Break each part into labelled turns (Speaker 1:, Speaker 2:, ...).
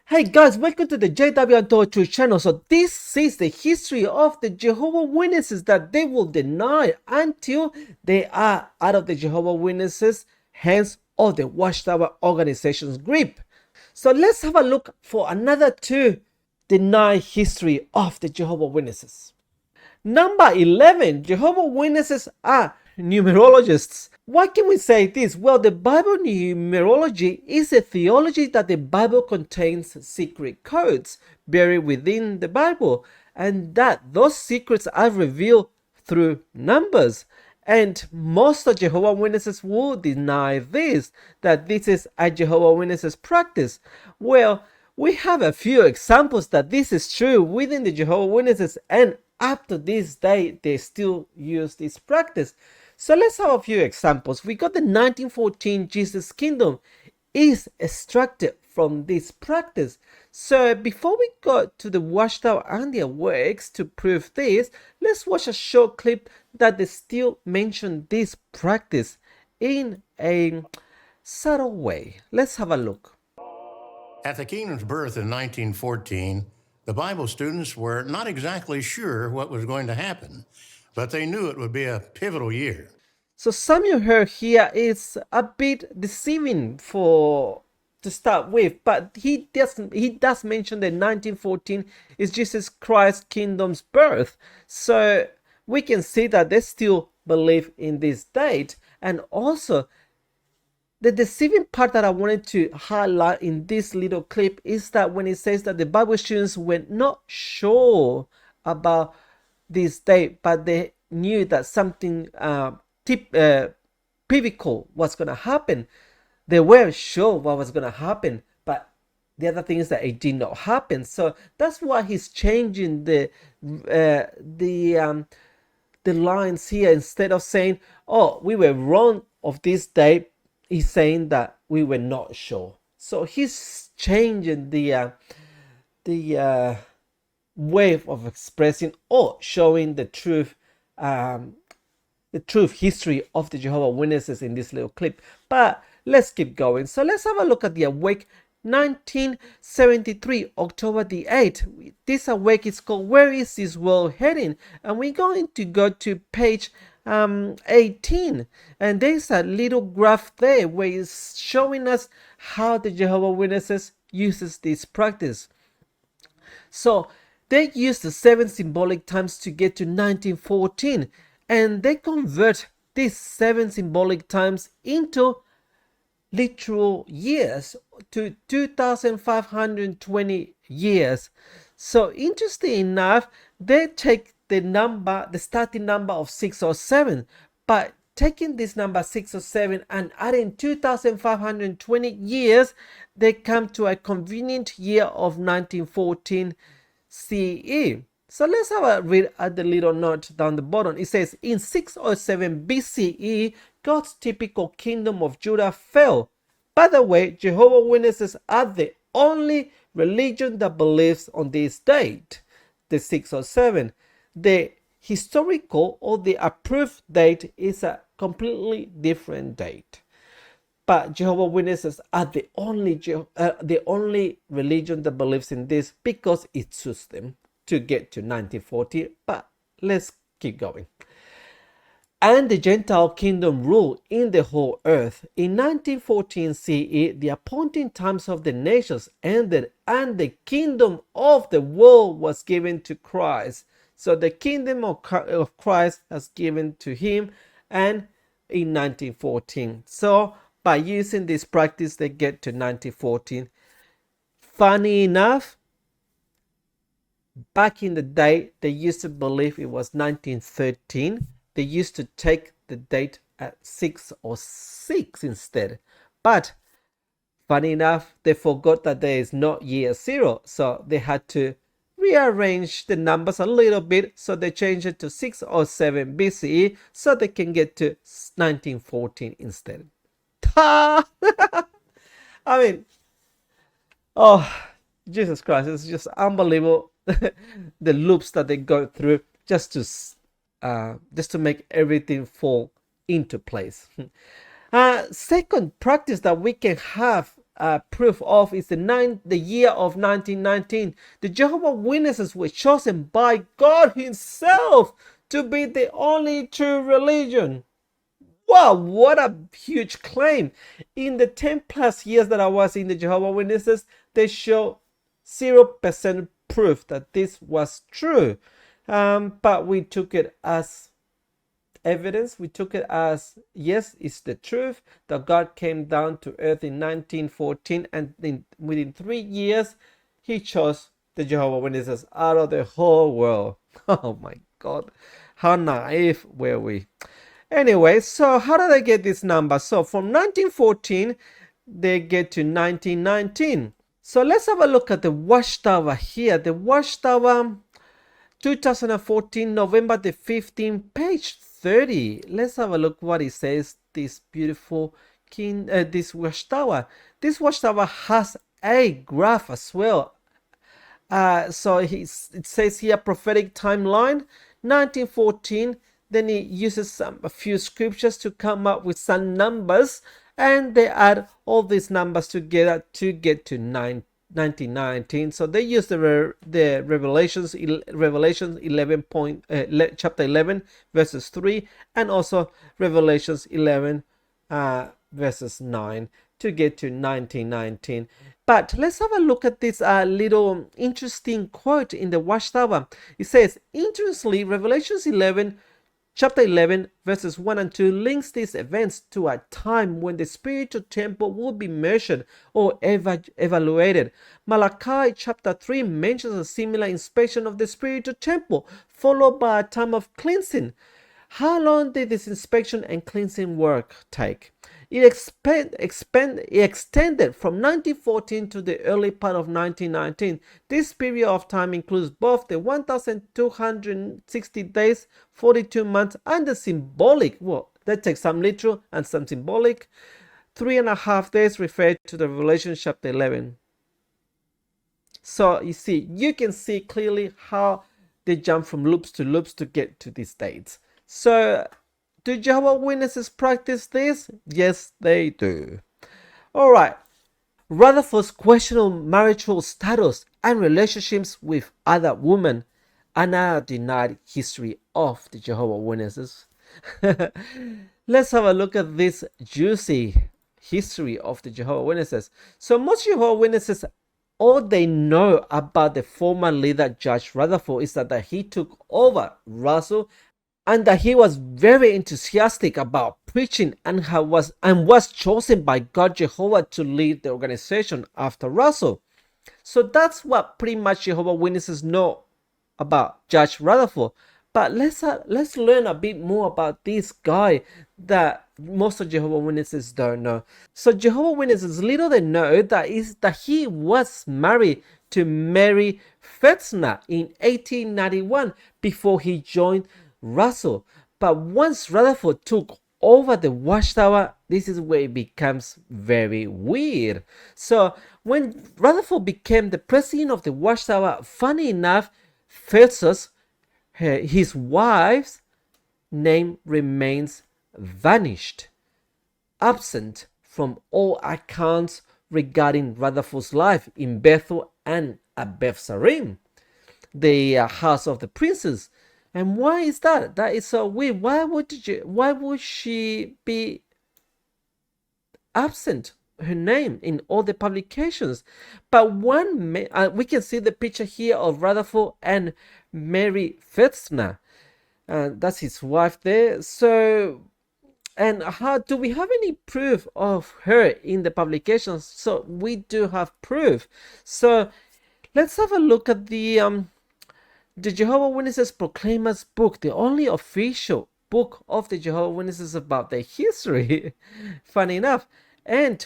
Speaker 1: Hey guys, welcome to the JW Untold Truth channel. So this is the history of the Jehovah Witnesses that they will deny until they are out of the Jehovah Witnesses hands or the Watchtower organization's grip. So let's have a look for another two deny history of the Jehovah Witnesses. Number 11, Jehovah Witnesses are numerologists. Why can we say this? Well, the Bible numerology is a theology that the Bible contains secret codes buried within the Bible, and that those secrets are revealed through numbers. And most of Jehovah Witnesses will deny this, that this is a Jehovah Witnesses practice. Well, we have a few examples that this is true within the Jehovah Witnesses, and up to this day they still use this practice. So let's have a few examples. We got the 1914 Jesus Kingdom is extracted from this practice. So before we go to the Watchtower and their works to prove this, let's watch a short clip that they still mention this practice in a subtle way. Let's have a look.
Speaker 2: At the kingdom's birth in 1914, the Bible students were not exactly sure what was going to happen, but they knew it would be a pivotal year.
Speaker 1: So Samuel here is a bit deceiving to start with, but he does mention that 1914 is Jesus Christ's kingdom's birth. So we can see that they still believe in this date. And also the deceiving part that I wanted to highlight in this little clip is that when it says that the Bible students were not sure about this date, but they knew that something pivotal was going to happen. They were sure what was going to happen, but the other thing is that it did not happen. So that's why he's changing the lines here. Instead of saying, "Oh, we were wrong of this day," he's saying that we were not sure. So he's changing the way of expressing or showing the truth history of the Jehovah Witnesses in this little clip. But let's keep going. So let's have a look at the awake 1973, October the 8th. This awake is called "Where is this world heading?" And we're going to go to page 18, and there's a little graph there where it's showing us how the Jehovah Witnesses uses this practice. So they use the 7 symbolic times to get to 1914, and they convert these 7 symbolic times into literal years, to 2520 years. So interesting enough, they take the starting number of 6 or 7, but taking this number 6 or 7 and adding 2520 years, they come to a convenient year of 1914 CE. So let's have a read at the little note down the bottom. It says, in 607 BCE, God's typical kingdom of Judah fell. By the way, Jehovah Witnesses are the only religion that believes on this date, the 607. The historical or the approved date is a completely different date. But Jehovah Witnesses are the only religion that believes in this because it suits them to get to 1940. But let's keep going. And the Gentile kingdom ruled in the whole earth. In 1914 CE, the appointing times of the nations ended, and the kingdom of the world was given to Christ. So the kingdom of Christ has given to him, and in 1914. So by using this practice, they get to 1914. Funny enough, back in the day, they used to believe it was 1913. They used to take the date at 606 instead. But funny enough, they forgot that there is no year 0. So they had to rearrange the numbers a little bit. So they changed it to 607 BCE so they can get to 1914 instead. I mean, oh, Jesus Christ, it's just unbelievable the loops that they go through just to make everything fall into place. Second practice that we can have proof of is the year of 1919. The Jehovah Witnesses were chosen by God Himself to be the only true religion. Wow, what a huge claim. In the 10 plus years that I was in the Jehovah Witnesses, they show 0% proof that this was true. But we took it as evidence. We took it as, yes, it's the truth that God came down to earth in 1914, and within 3 years, He chose the Jehovah Witnesses out of the whole world. Oh my God, how naive were we? Anyway, so how did they get this number? So from 1914, they get to 1919. So let's have a look at the Watchtower here. The Watchtower, 2014, November the 15th, page 30. Let's have a look what it says. This beautiful this Watchtower. This Watchtower has a graph as well. So it says here prophetic timeline 1914. Then he uses a few scriptures to come up with some numbers, and they add all these numbers together to get to 1919. So they use the Revelations 11 chapter 11 verses 3, and also Revelations 11 verses 9 to get to 1919. But let's have a look at this little interesting quote in the Watchtower. It says, interestingly, Revelations 11 Chapter 11 verses 1 and 2 links these events to a time when the spiritual temple will be measured or evaluated. Malachi chapter 3 mentions a similar inspection of the spiritual temple, followed by a time of cleansing. How long did this inspection and cleansing work take? It extended from 1914 to the early part of 1919. This period of time includes both the 1,260 days, 42 months, and the symbolic, well, that takes some literal and some symbolic, 3.5 days referred to the Revelation chapter 11. So you see, you can see clearly how they jump from loops to get to these dates. So do Jehovah's Witnesses practice this? Yes, they do. Alright. Rutherford's questionable marital status and relationships with other women are now denied history of the Jehovah's Witnesses. Let's have a look at this juicy history of the Jehovah's Witnesses. So most Jehovah's Witnesses, all they know about the former leader, Judge Rutherford, is that he took over Russell, and that he was very enthusiastic about preaching and was chosen by God Jehovah to lead the organization after Russell. So that's what pretty much Jehovah's Witnesses know about Judge Rutherford. But let's learn a bit more about this guy that most of Jehovah's Witnesses don't know. So Jehovah's Witnesses, little they know that he was married to Mary Fetzner in 1891 before he joined Russell. But once Rutherford took over the Watchtower, this is where it becomes very weird. So when Rutherford became the president of the Watchtower, funny enough, Festus, his wife's name remains vanished, absent from all accounts regarding Rutherford's life in Bethel and at Bethsarim, the house of the princes. And why is that? That is so weird. Why would she be absent, her name in all the publications? But we can see the picture here of Rutherford and Mary Fetzner. That's his wife there. So, and how do we have any proof of her in the publications? So we do have proof. So let's have a look at the Jehovah's Witnesses Proclaimers book, the only official book of the Jehovah's Witnesses about their history. Funny enough. And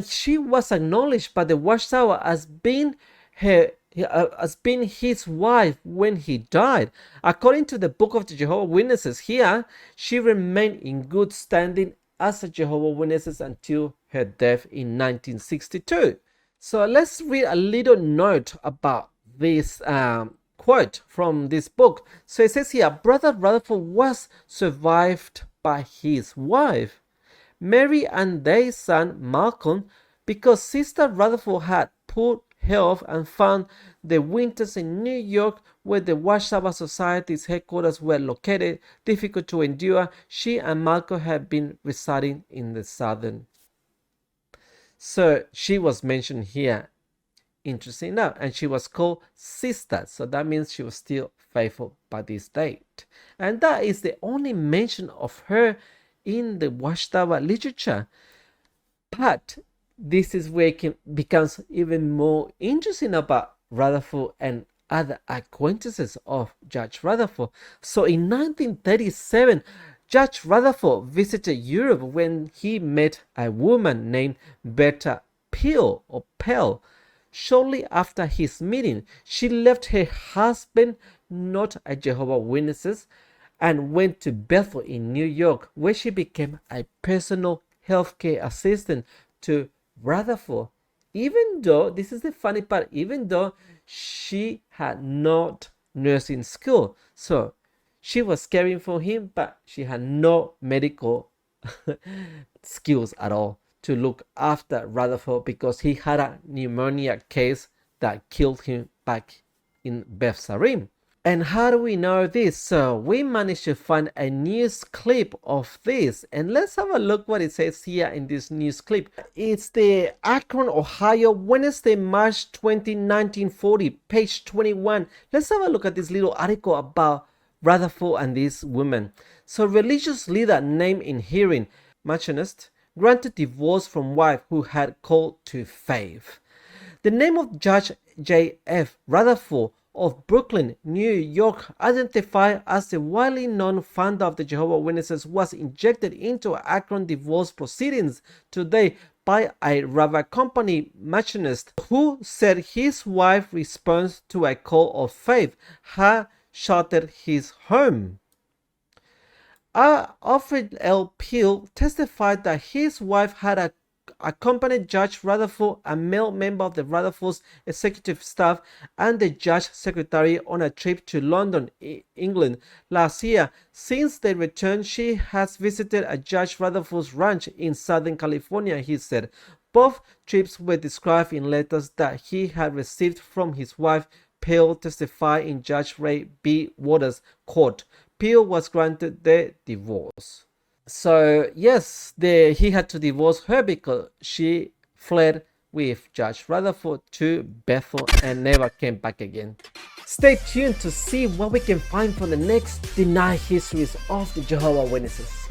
Speaker 1: she was acknowledged by the Watchtower as being his wife when he died. According to the book of the Jehovah's Witnesses here, she remained in good standing as a Jehovah's Witnesses until her death in 1962. So let's read a little note about this quote from this book. So it says here, Brother Rutherford was survived by his wife, Mary and their son Malcolm, because Sister Rutherford had poor health and found the winters in New York, where the Watchtower Society's headquarters were located, difficult to endure. She and Malcolm had been residing in the southern. So she was mentioned here, interesting enough, and she was called Sister, so that means she was still faithful by this date. And that is the only mention of her in the Watchtower literature. But this is where it becomes even more interesting about Rutherford and other acquaintances of Judge Rutherford. So in 1937, Judge Rutherford visited Europe when he met a woman named Berta Pell. Shortly after his meeting, she left her husband, not a Jehovah's Witnesses, and went to Bethel in New York, where she became a personal healthcare assistant to Rutherford. Even though, this is the funny part, even though she had not nursing school. So she was caring for him, but she had no medical skills at all to look after Rutherford because he had a pneumonia case that killed him back in Beth Sarim. And how do we know this? So we managed to find a news clip of this, and let's have a look what it says here in this news clip. It's the Akron, Ohio, Wednesday, March 20, 1940, page 21. Let's have a look at this little article about Rutherford and this woman. So religious leader named in hearing, Machinist, granted divorce from wife who had called to faith. The name of Judge J.F. Rutherford of Brooklyn, New York, identified as the widely known founder of the Jehovah's Witnesses, was injected into Akron divorce proceedings today by a rubber company machinist who said his wife's response to a call of faith had shattered his home. Alfred L. Peel testified that his wife had accompanied Judge Rutherford, a male member of the Rutherford's executive staff, and the judge secretary on a trip to London, England last year. Since their return, she has visited a Judge Rutherford's ranch in Southern California, he said. Both trips were described in letters that he had received from his wife. Peel testified in Judge Ray B. Waters' court. Peel was granted the divorce. So yes, he had to divorce her because she fled with Judge Rutherford to Bethel and never came back again. Stay tuned to see what we can find from the next Deny Histories of the Jehovah's Witnesses.